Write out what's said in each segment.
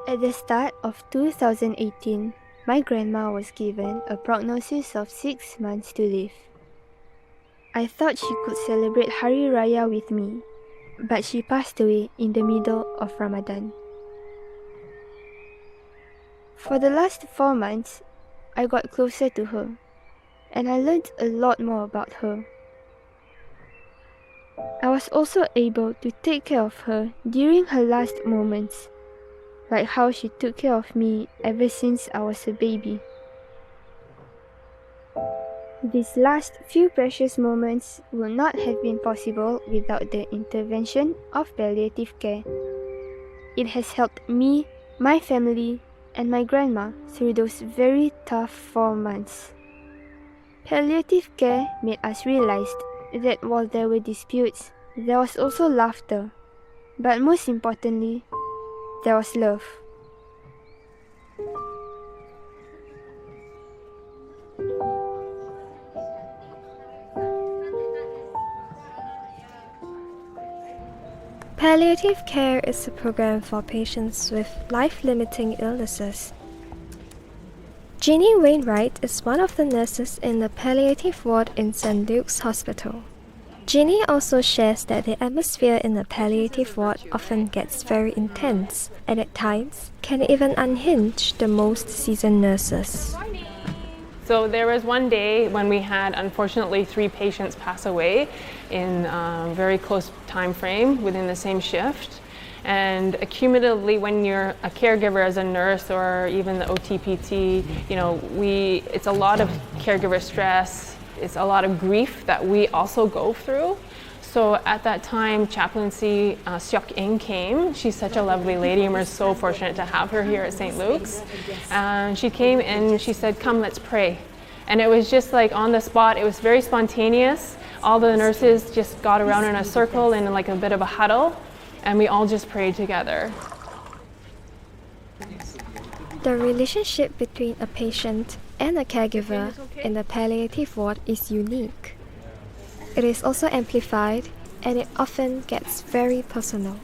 At the start of 2018, my grandma was given a prognosis of 6 months to live. I thought she could celebrate Hari Raya with me, but she passed away in the middle of Ramadan. For the last 4 months, I got closer to her, and I learned a lot more about her. I was also able to take care of her during her last moments, like how she took care of me ever since I was a baby. These last few precious moments would not have been possible without the intervention of palliative care. It has helped me, my family, and my grandma through those very tough 4 months. Palliative care made us realize that while there were disputes, there was also laughter, but most importantly, there was love. Palliative care is a program for patients with life-limiting illnesses. Jeannie Wainwright is one of the nurses in the palliative ward in St. Luke's Hospital. Jeannie also shares that the atmosphere in the palliative ward often gets very intense and at times can even unhinge the most seasoned nurses. So there was one day when we had, unfortunately, 3 patients pass away in a very close time frame within the same shift. And accumulatively, when you're a caregiver as a nurse or even the OTPT, it's a lot of caregiver stress. It's a lot of grief that we also go through. So at that time, chaplaincy Seok In came. She's such a lovely lady, and we're so fortunate to have her here at St. Luke's. And she came and she said, "Come, let's pray." And it was just like on the spot. It was very spontaneous. All the nurses just got around in a circle in like a bit of a huddle, and we all just prayed together. The relationship between a patient and a caregiver in the palliative ward is unique. It is also amplified, and it often gets very personal.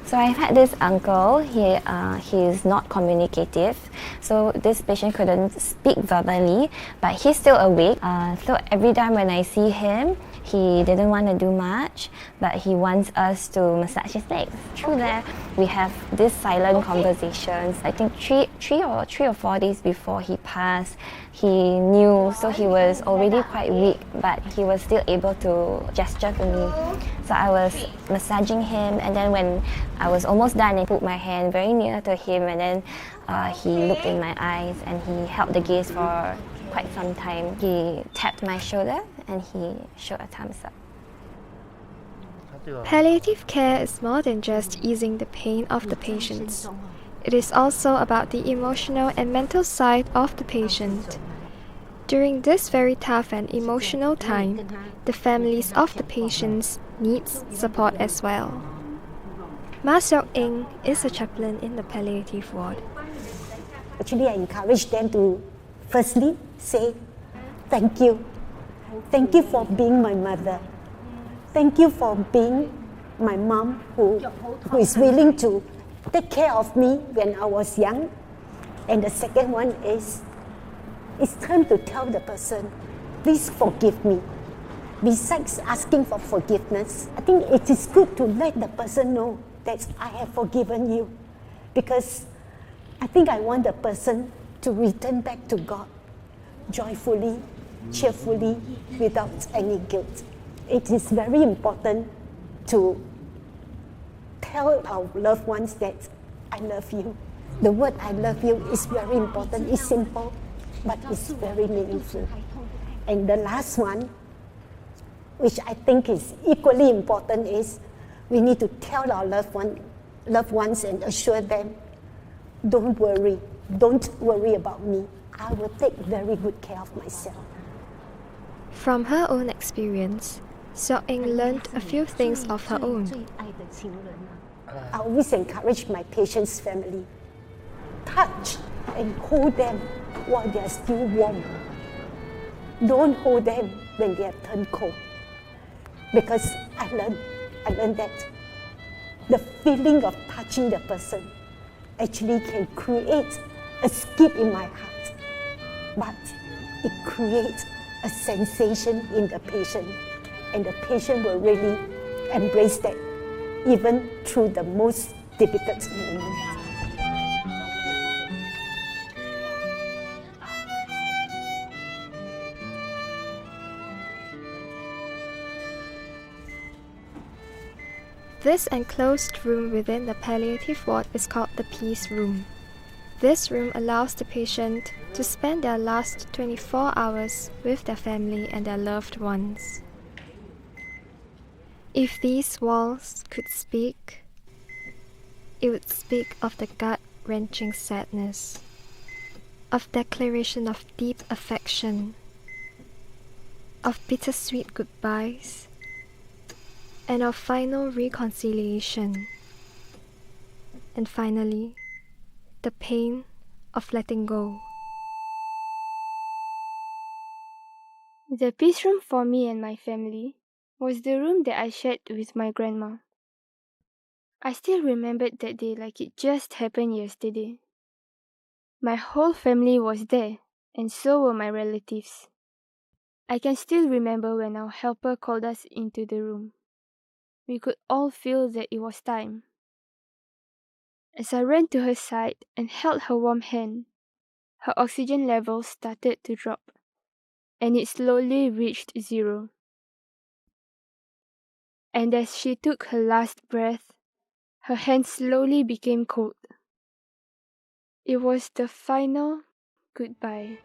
So I've had this uncle, he's not communicative, so this patient couldn't speak verbally, but he's still awake. So every time when I see him, he didn't want to do much, but he wants us to massage his legs. Through that, we have these silent conversations. I think three or 4 days before he passed, he knew, so he was already quite weak, but he was still able to gesture to me. So I was massaging him, and then when I was almost done, I put my hand very near to him, and then he looked in my eyes and he held the gaze for quite some time. He tapped my shoulder and he showed a thumbs up. Palliative care is more than just easing the pain of the patients. It is also about the emotional and mental side of the patient. During this very tough and emotional time, the families of the patients needs support as well. Ma Seok In is a chaplain in the palliative ward. Actually, I encourage them to firstly say, "Thank you. Thank you for being my mother. Thank you for being my mom who is willing to take care of me when I was young." And the second one is, it's time to tell the person, "Please forgive me." Besides asking for forgiveness, I think it is good to let the person know that I have forgiven you, because I think I want the person to return back to God joyfully, cheerfully, without any guilt. It is very important to tell our loved ones that I love you. The word "I love you" is very important. It's simple, but it's very meaningful. And the last one, which I think is equally important, is we need to tell our loved ones and assure them, don't worry about me. I will take very good care of myself. From her own experience, Seok In learned a few things of her own. I always encourage my patients' family, touch and hold them while they are still warm. Don't hold them when they have turned cold. Because I learned that the feeling of touching the person actually can create a skip in my heart, but it creates a sensation in the patient, and the patient will really embrace that even through the most difficult moments. This enclosed room within the palliative ward is called the peace room. This room allows the patient to spend their last 24 hours with their family and their loved ones. If these walls could speak, it would speak of the gut-wrenching sadness, of declaration of deep affection, of bittersweet goodbyes, and of final reconciliation. And finally, the pain of letting go. The peace room for me and my family was the room that I shared with my grandma. I still remembered that day like it just happened yesterday. My whole family was there, and so were my relatives. I can still remember when our helper called us into the room. We could all feel that it was time. As I ran to her side and held her warm hand, her oxygen levels started to drop, and it slowly reached 0. And as she took her last breath, her hand slowly became cold. It was the final goodbye.